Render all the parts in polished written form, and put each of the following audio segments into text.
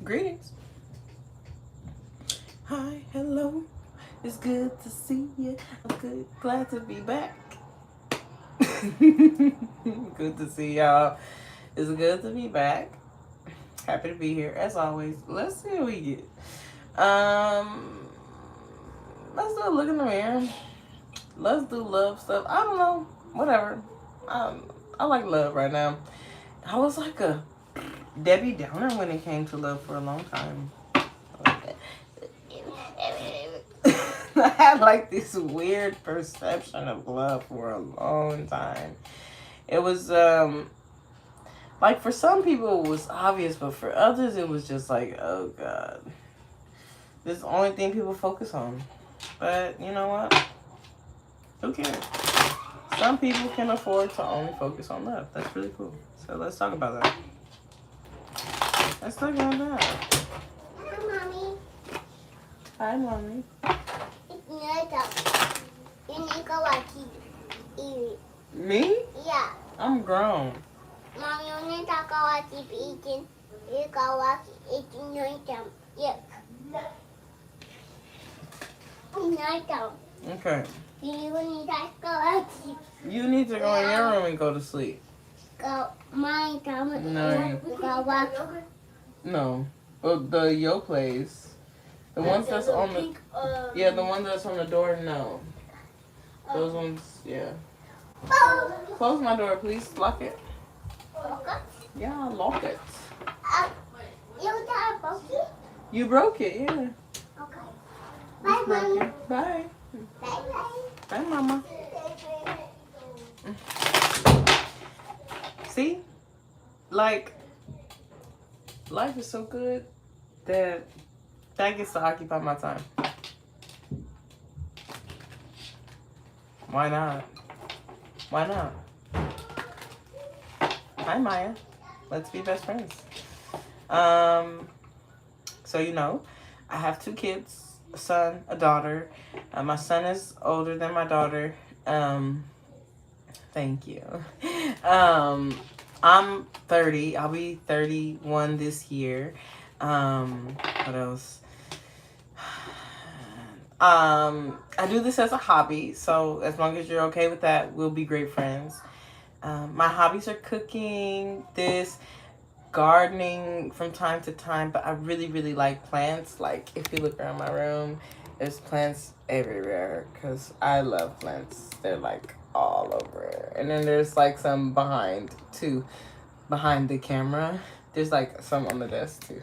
Greetings. Hi, hello. It's good to see you. I'm glad to be back. Good to see y'all. It's good to be back. Happy to be here as always. Let's see what we get. Let's do a look in the mirror. Let's do love stuff. I don't know. Whatever. I like love right now. I was like a Debbie Downer when it came to love for a long time. I had like this weird perception of love for a long time. It was like for some people it was obvious, but for others it was just like, oh God. This is the only thing people focus on. But you know what? Who cares? Some people can afford to only focus on love. That's really cool. So let's talk about that. Let's talk about that. Hi, Mommy. Hi, Mommy. Me? Yeah. I'm grown. Mommy, you need to go keep eating. You go eating nighttime. Yeah. Nighttime. Okay. You need to go keep. You need to go in your room and go to sleep. Go my time. No. Go walk. No. Well, the Yo place. The ones that's on the... Yeah, the one that's on the door, no. Those ones, yeah. Close my door, please. Lock it. Yeah, lock it. You broke it, yeah. Okay. Bye, Mommy. Bye. Bye, Bye, Mama. See? Like, life is so good that gets to occupy my time. Why not? Why not? Hi, Maya. Let's be best friends. So you know, I have 2 kids, a son, a daughter. My son is older than my daughter. Thank you. I'm 30. I'll be 31 this year. What else? I do this as a hobby, so as long as you're okay with that, we'll be great friends. My hobbies are cooking, gardening from time to time, but I really, really like plants. Like, if you look around my room, there's plants everywhere because I love plants. They're like all over. And then there's like some behind the camera. There's like some on the desk too.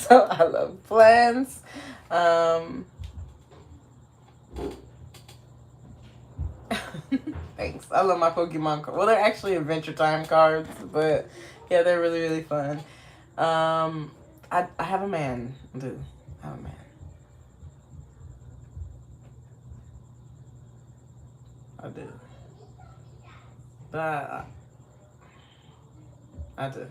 So I love plants. Thanks. I love my Pokemon cards. Well, they're actually Adventure Time cards, but yeah, they're really, really fun. I have a man. I do. I have a man. I do. But I do.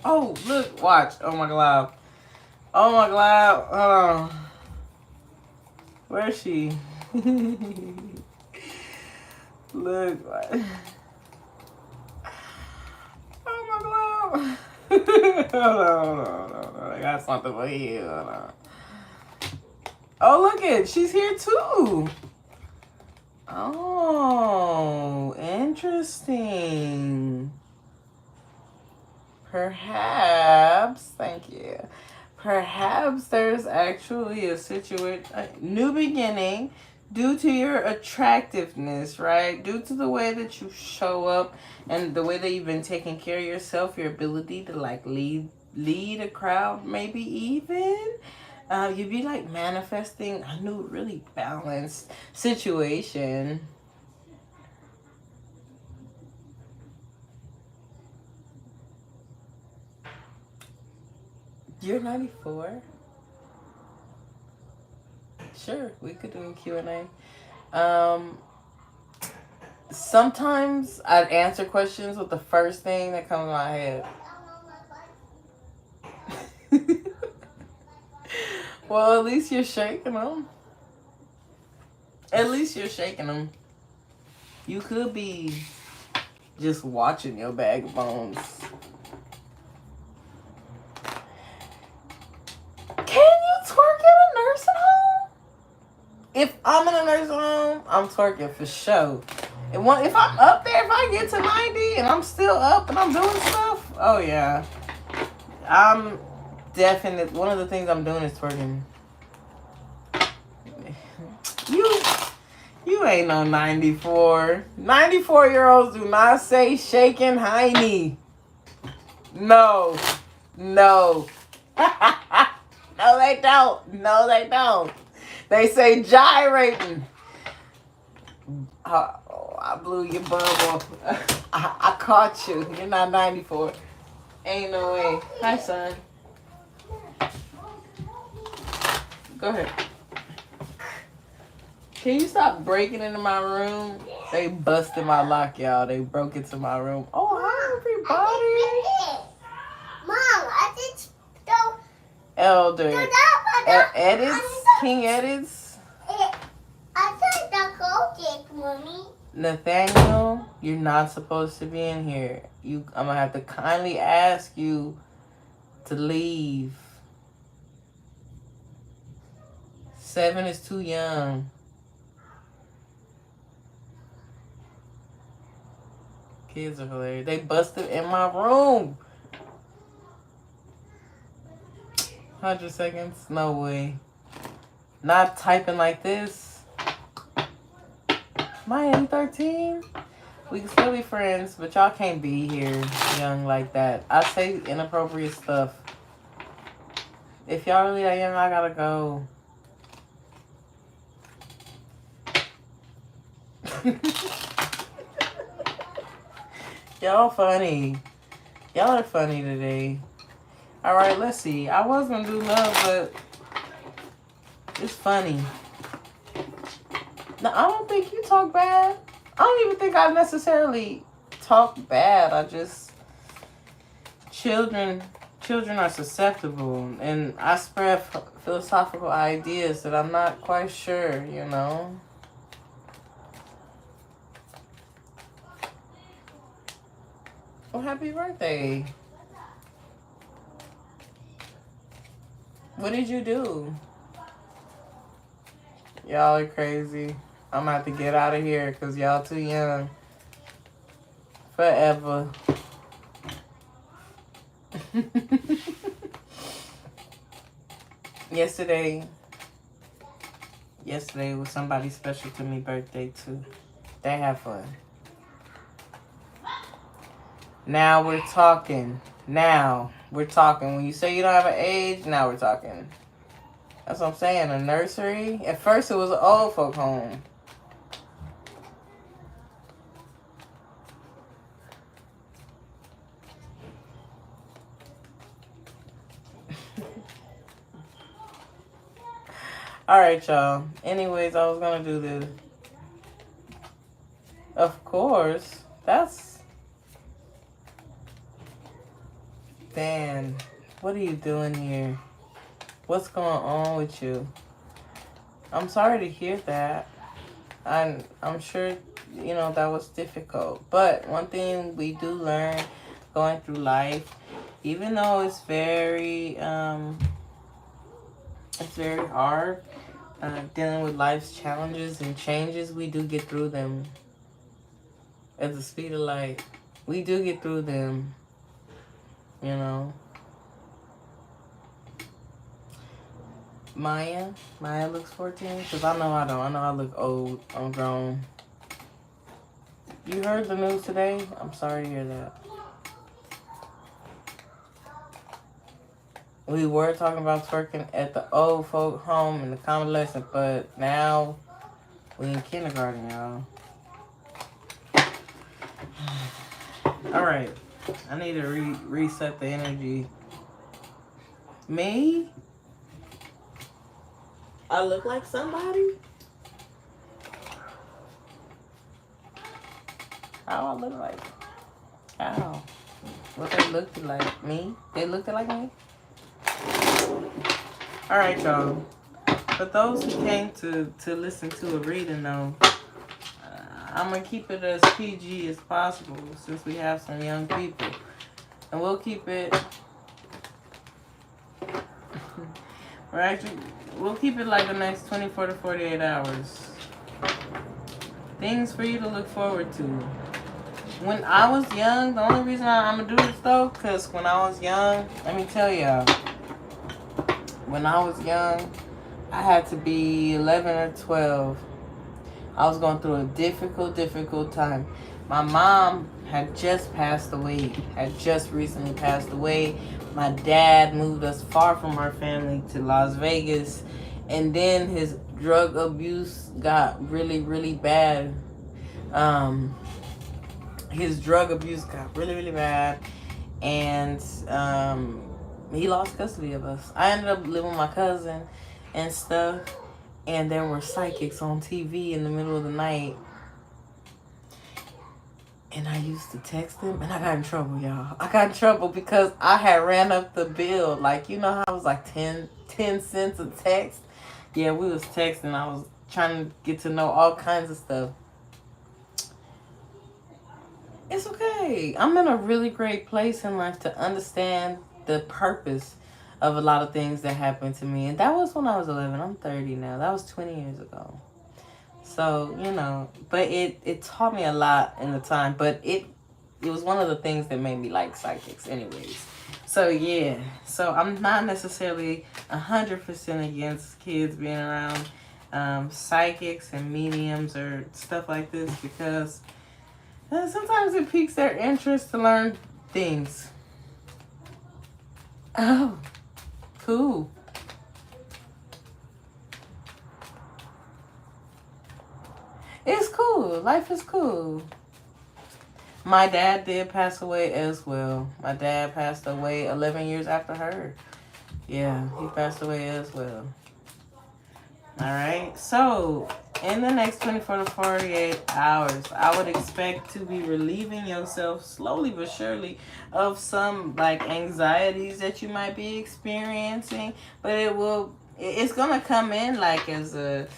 Oh, look, watch. Oh my God. Oh my God. Hold on. Where is she? Look. Oh my God. Hold on. I got something for you. Hold on. Oh, look it. She's here too. Oh, interesting. Perhaps, thank you. Perhaps there's actually a new beginning due to your attractiveness, right? Due to the way that you show up and the way that you've been taking care of yourself, your ability to like lead a crowd, maybe even. You'd be like manifesting a new, really balanced situation. You're 94? Sure, we could do a Q&A. Sometimes I'd answer questions with the first thing that comes to my head. Well, at least you're shaking them. At least you're shaking them. You could be just watching your bag of bones. Can you twerk at a nursing home? If I'm in a nursing home, I'm twerking for sure. And if I'm up there, if I get to 90 and I'm still up and I'm doing stuff, oh yeah. I'm definitely, one of the things I'm doing is twerking. You ain't no 94. 94-year-olds do not say shaking hiney. No. No. No, they don't. No, they don't. They say gyrating. Oh, I blew your bubble. I caught you. You're not 94. Ain't no way. Hi, son. Go ahead. Can you stop breaking into my room? They busted my lock, y'all. They broke into my room. Oh, hi, everybody. Mom, I just don't. Elder. Edits? King Edits? I said the coach, Mommy. Nathaniel, you're not supposed to be in here. I'm going to have to kindly ask you to leave. 7 is too young. Kids are hilarious. They busted in my room. 100 seconds? No way. Not typing like this. Am I 13? We can still be friends, but y'all can't be here young like that. I say inappropriate stuff. If y'all really that young, I gotta go. Y'all funny. Y'all are funny today. Alright, let's see. I was gonna do love, but it's funny. No, I don't think you talk bad. I don't even think I necessarily talk bad. I just children are susceptible, and I spread philosophical ideas that I'm not quite sure, you know. Well, happy birthday. What did you do? Y'all are crazy. I'm about to get out of here because y'all too young. Forever. Yesterday was somebody special to me birthday too. They have fun. Now we're talking. When you say you don't have an age, now we're talking. That's what I'm saying. A nursery. At first it was an old folk home. Alright, y'all. Anyways, I was gonna do this. Of course. That's... Dan, what are you doing here? What's going on with you? I'm sorry to hear that. I'm sure, you know, that was difficult. But one thing we do learn going through life, even though it's very hard, dealing with life's challenges and changes, we do get through them at the speed of light. We do get through them, you know. Maya looks 14? Because I know I don't. I know I look old. I'm grown. You heard the news today? I'm sorry to hear that. We were talking about twerking at the old folk home in the convalescent, but now we in kindergarten, y'all. Alright. I need to reset the energy. Me? I look like somebody? How I look like? How? What they looked like? Me? They looked like me? Alright, y'all. For those who came to listen to a reading, though, I'm going to keep it as PG as possible since we have some young people. And we'll keep it... We'll keep it like the next 24 to 48 hours. Things for you to look forward to. When I was young, the only reason I'm going to do this though, because when I was young, let me tell y'all. When I was young, I had to be 11 or 12. I was going through a difficult time. My mom had just passed away, had just recently passed away. My dad moved us far from our family to Las Vegas. And then his drug abuse got really bad. His drug abuse got really bad. And he lost custody of us. I ended up living with my cousin and stuff. And there were psychics on TV in the middle of the night. And I used to text them. And I got in trouble, y'all. I got in trouble because I had ran up the bill. Like, you know how it was like 10 cents a text? Yeah, we was texting. I was trying to get to know all kinds of stuff. It's okay. I'm in a really great place in life to understand the purpose of a lot of things that happened to me. And that was when I was 11. I'm 30 now. That was 20 years ago. So, you know, but it taught me a lot in the time. But it was one of the things that made me like psychics anyways. So, yeah. So, I'm not necessarily 100% against kids being around psychics and mediums or stuff like this because sometimes it piques their interest to learn things. Oh, cool. It's cool. Life is cool. My dad did pass away as well. My dad passed away 11 years after her. Yeah, he passed away as well. All right. So, in the next 24 to 48 hours, I would expect to be relieving yourself slowly but surely of some like anxieties that you might be experiencing, but it's going to come in like as a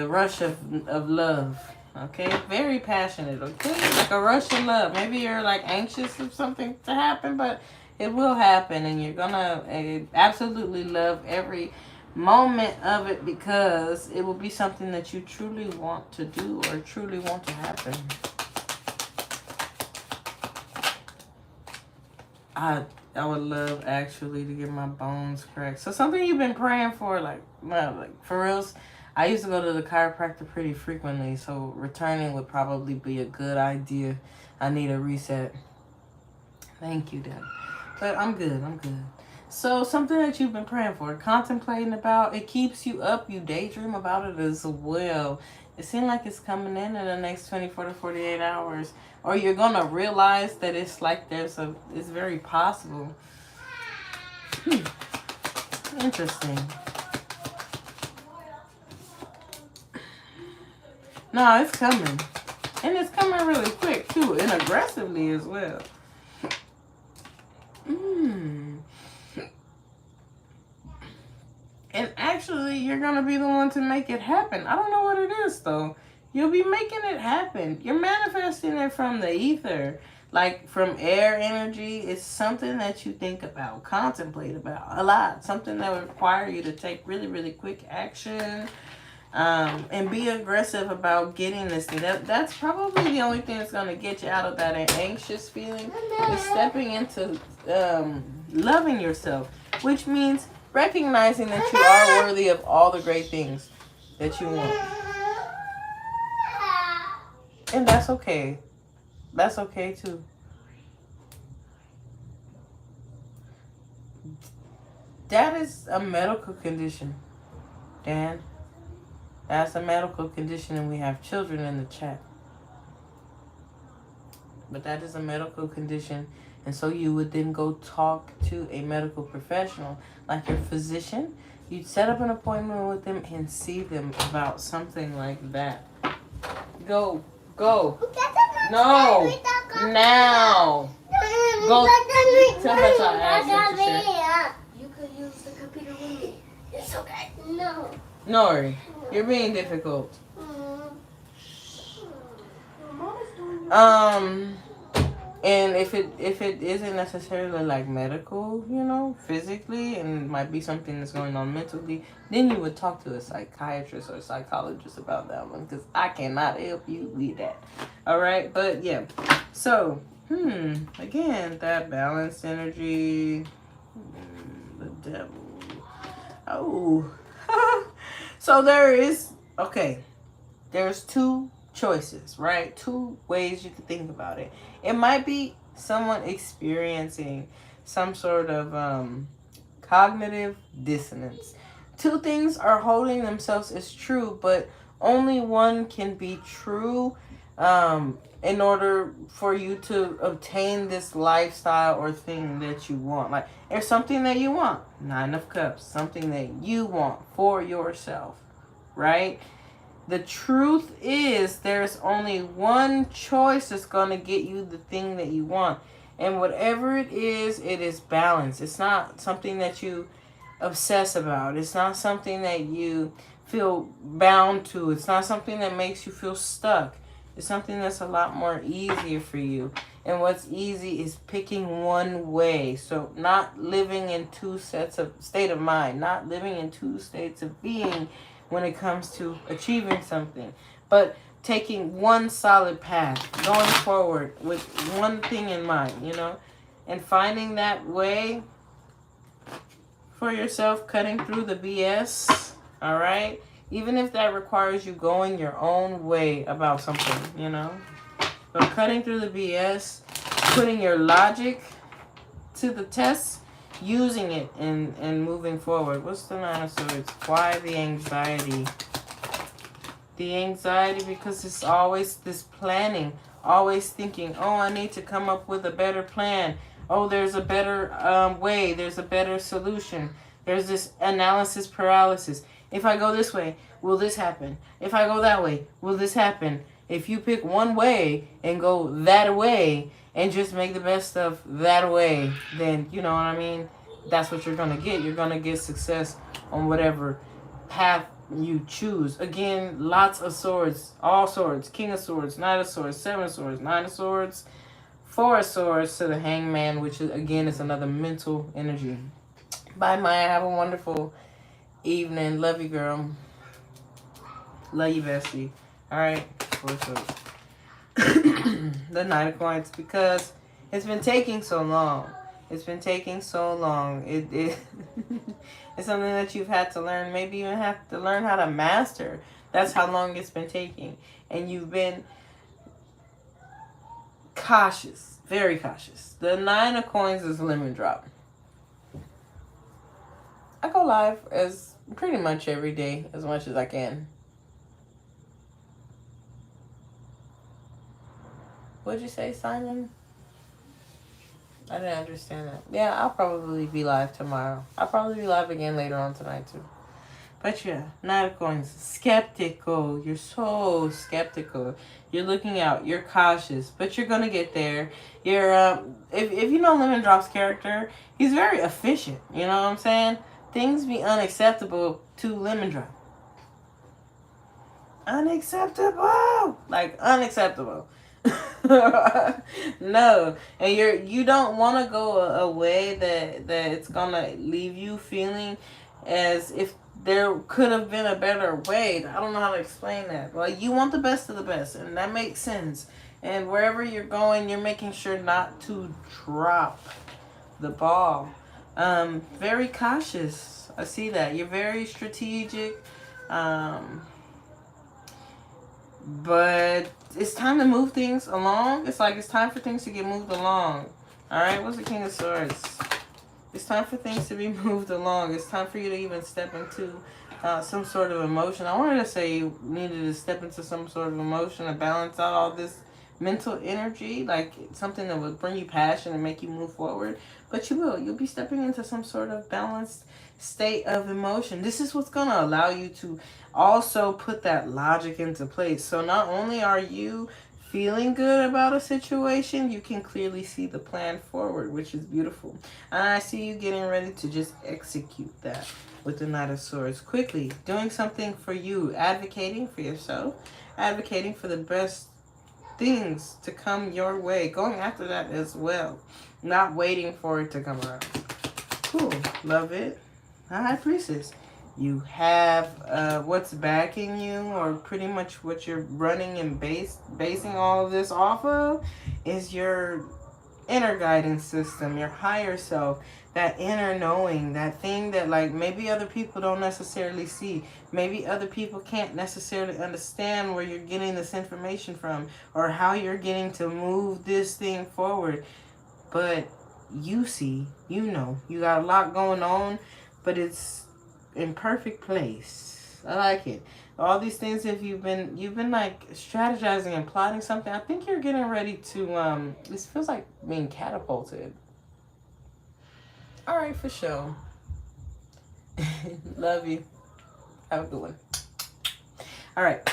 rush of love. Okay? Very passionate, okay? Like a rush of love. Maybe you're like anxious of something to happen, but it will happen and you're going to absolutely love every moment of it because it will be something that you truly want to do or truly want to happen. I would love actually to get my bones cracked. So something you've been praying for, like for reals. I used to go to the chiropractor pretty frequently, so returning would probably be a good idea. I need a reset. Thank you, Dad. But I'm good. So something that you've been praying for, contemplating about, it keeps you up. You daydream about it as well. It seems like it's coming in the next 24 to 48 hours. Or you're going to realize that it's like it's very possible. Interesting. No, it's coming. And it's coming really quick too, and aggressively as well. And actually, you're going to be the one to make it happen. I don't know what it is, though. You'll be making it happen. You're manifesting it from the ether. Like, from air energy. It's something that you think about, contemplate about a lot. Something that would require you to take really quick action. And be aggressive about getting this thing. That's probably the only thing that's going to get you out of that anxious feeling. Is stepping into loving yourself. Which means recognizing that you are worthy of all the great things that you want. And that's okay. That's okay too. That is a medical condition, Dan. That's a medical condition and we have children in the chat. But that is a medical condition. And so you would then go talk to a medical professional, like your physician. You'd set up an appointment with them and see them about something like that. Go. No. Now. Go. Tell us our ass. You could use the computer with me. It's okay. No. Nori, you're being difficult. Um, and if it isn't necessarily like medical, you know, physically, and it might be something that's going on mentally, then you would talk to a psychiatrist or a psychologist about that one, because I cannot help you with that. All right, but yeah. So, again, that balanced energy, the devil. Oh, so there's two choices, right? Two ways you could think about it. It might be someone experiencing some sort of cognitive dissonance. Two things are holding themselves as true, but only one can be true in order for you to obtain this lifestyle or thing that you want. Like, there's something that you want, Nine of Cups, something that you want for yourself, right? The truth is, there's only one choice that's going to get you the thing that you want. And whatever it is balance. It's not something that you obsess about. It's not something that you feel bound to. It's not something that makes you feel stuck. It's something that's a lot more easier for you. And what's easy is picking one way. So not living in two sets of state of mind, not living in two states of being when it comes to achieving something, but taking one solid path, going forward with one thing in mind, you know, and finding that way for yourself, cutting through the BS, all right? Even if that requires you going your own way about something, you know, but cutting through the BS, putting your logic to the test, using it and moving forward. What's the Nine of Swords? Why the anxiety? The anxiety because it's always this planning, always thinking, oh, I need to come up with a better plan. Oh, there's a better way. There's a better solution. There's this analysis paralysis. If I go this way, will this happen? If I go that way, will this happen? If you pick one way and go that way and just make the best of that way, then you know what I mean? That's what you're going to get. You're going to get success on whatever path you choose. Again, lots of swords, all swords, King of Swords, Knight of Swords, Seven of Swords, Nine of Swords, Four of Swords to the Hangman, which is, again, is another mental energy. Bye, Maya. Have a wonderful evening. Love you, girl. Love you, bestie. All right. Four Swords. The Nine of Coins, because it's been taking so long. It's been taking so long. It it's something that you've had to learn. Maybe you have to learn how to master. That's how long it's been taking. And you've been cautious. Very cautious. The Nine of Coins is lemon drop. I go live as pretty much every day, as much as I can. What'd you say, Simon? I didn't understand that. Yeah, I'll probably be live tomorrow. I'll probably be live again later on tonight too. But yeah, Nine of Coins. Skeptical. You're so skeptical. You're looking out. You're cautious. But you're going to get there. You're, if you know Lemon Drop's character, he's very efficient. You know what I'm saying? Things be unacceptable to Lemon Drop. Unacceptable. Like, unacceptable. No, and you don't want to go a way that it's gonna leave you feeling as if there could have been a better way. I don't know how to explain that. Like, you want the best of the best, and that makes sense. And wherever you're going, you're making sure not to drop the ball. Very cautious. I see that. You're very strategic. But it's time to move things along. It's like it's time for things to get moved along. Alright, what's the King of Swords? It's time for things to be moved along. It's time for you to even step into some sort of emotion. I wanted to say you needed to step into some sort of emotion to balance out all this mental energy. Like something that would bring you passion and make you move forward. But you will. You'll be stepping into some sort of balanced state of emotion. This is what's going to allow you to also put that logic into place. So not only are you feeling good about a situation, you can clearly see the plan forward, which is beautiful. And I see you getting ready to just execute that with the Knight of Swords quickly, doing something for you, advocating for yourself, advocating for the best things to come your way, going after that as well, not waiting for it to come around. Cool. Love it. High Priestess. You have what's backing you, or pretty much what you're running and basing all of this off of, is your inner guidance system, your higher self, that inner knowing, that thing that like maybe other people don't necessarily see. Maybe other people can't necessarily understand where you're getting this information from or how you're getting to move this thing forward. But you see, you know, you got a lot going on, but it's in perfect place. I like it. All these things, if you've been like strategizing and plotting something, I think you're getting ready to this feels like being catapulted. All right, for sure. Love you. Have a good one. All right.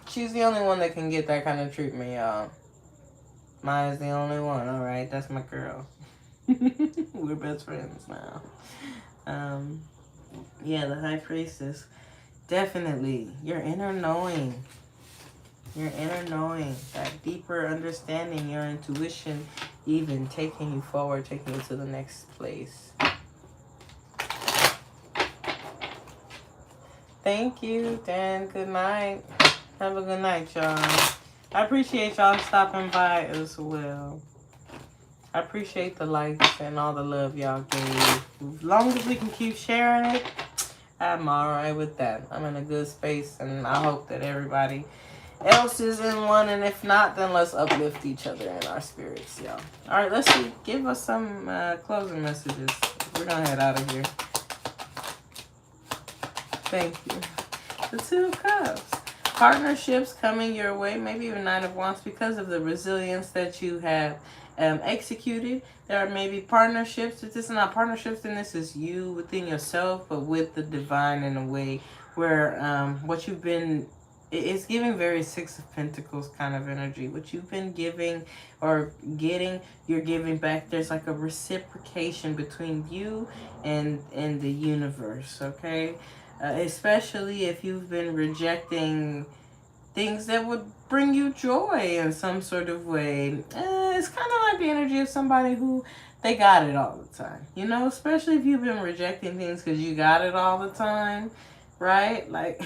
She's the only one that can get that kind of treatment, y'all. Maya's the only one. All right, that's my girl. We're best friends now. Yeah, the High Priestess. Definitely. Your inner knowing. Your inner knowing. That deeper understanding. Your intuition even taking you forward. Taking you to the next place. Thank you, Dan. Good night. Have a good night, y'all. I appreciate y'all stopping by as well. I appreciate the likes and all the love y'all gave. As long as we can keep sharing it, I'm alright with that. I'm in a good space, and I hope that everybody else is in one, and if not, then let's uplift each other in our spirits, y'all. Alright, let's see. Give us some closing messages. We're gonna head out of here. Thank you. The Two of Cups. Partnerships coming your way, maybe even Nine of Wands, because of the resilience that you have executed. There are maybe partnerships. If this is not partnerships, then this is you within yourself, but with the divine in a way where what you've been, it's giving very Six of Pentacles kind of energy. What you've been giving or getting, you're giving back. There's like a reciprocation between you and the universe, okay? Especially if you've been rejecting things that would bring you joy in some sort of way. It's kind of like the energy of somebody who, they got it all the time. You know, especially if you've been rejecting things because you got it all the time, right? Like,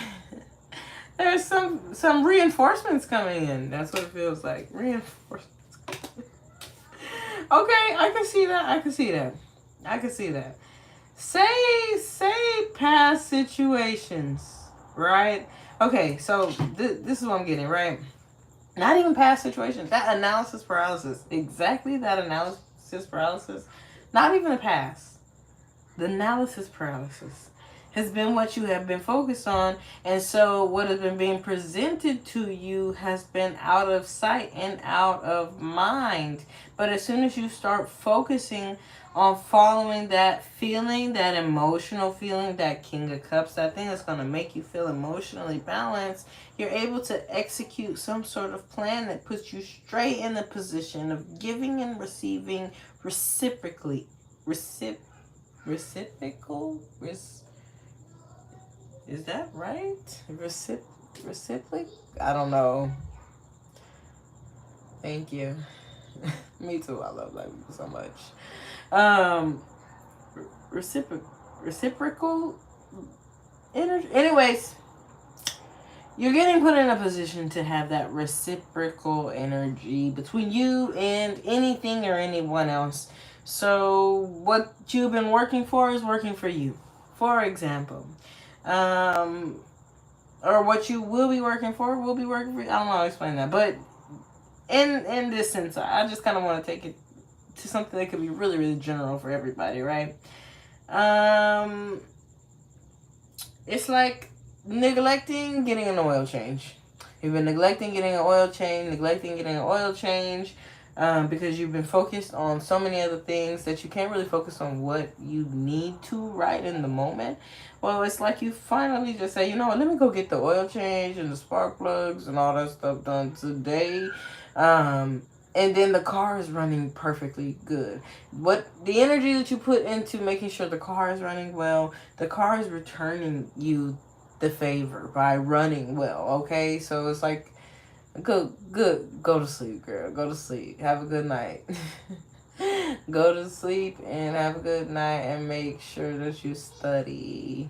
there's some reinforcements coming in. That's what it feels like. Reinforcements. Okay, I can see that. I can see that. I can see that. Say past situations, right? Okay, so this is what I'm getting, right? Not even past situations. That analysis paralysis. Exactly that analysis paralysis. Not even the past. The analysis paralysis has been what you have been focused on. And so what has been being presented to you has been out of sight and out of mind. But as soon as you start focusing on following that feeling, that emotional feeling, that King of Cups, that thing that's going to make you feel emotionally balanced, you're able to execute some sort of plan that puts you straight in the position of giving and receiving reciprocally. Reciprocal? Is that right? Reciproc? I don't know. Thank you. Me too. I love Black people so much. Reciprocal energy. Anyways, you're getting put in a position to have that reciprocal energy between you and anything or anyone else. So what you've been working for is working for you. For example, or what you will be working for will be working for you. I don't know how to explain that, but in this sense, I just kind of want to take it to something that could be really, really general for everybody, right? It's like neglecting getting an oil change. You've been neglecting getting an oil change, because you've been focused on so many other things that you can't really focus on what you need to right in the moment. Well, it's like you finally just say, you know what, let me go get the oil change and the spark plugs and all that stuff done today. And then the car is running perfectly good. What the energy that you put into making sure the car is running well, the car is returning you the favor by running well, okay? So it's like, good, go to sleep, girl. Go to sleep. Have a good night. Go to sleep and have a good night, and make sure that you study.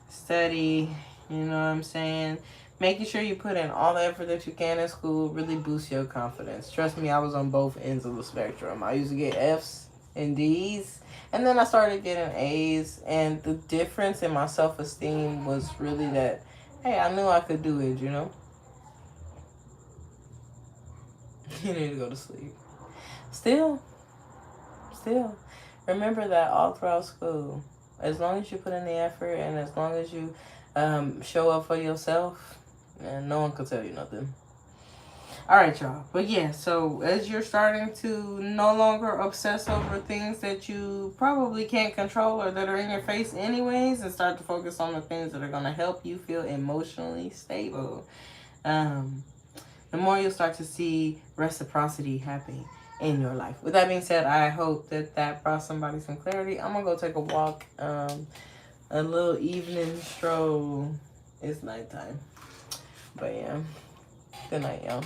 Study, you know what I'm saying? Making sure you put in all the effort that you can in school really boosts your confidence. Trust me, I was on both ends of the spectrum. I used to get F's and D's, and then I started getting A's, and the difference in my self-esteem was really that, hey, I knew I could do it, you know? You need to go to sleep. Still, remember that all throughout school, as long as you put in the effort and as long as you show up for yourself, and no one can tell you nothing. All right, y'all. But yeah, so as you're starting to no longer obsess over things that you probably can't control or that are in your face anyways, and start to focus on the things that are going to help you feel emotionally stable, the more you'll start to see reciprocity happening in your life. With that being said, I hope that brought somebody some clarity. I'm going to go take a walk, a little evening stroll. It's nighttime. But yeah, good night, y'all.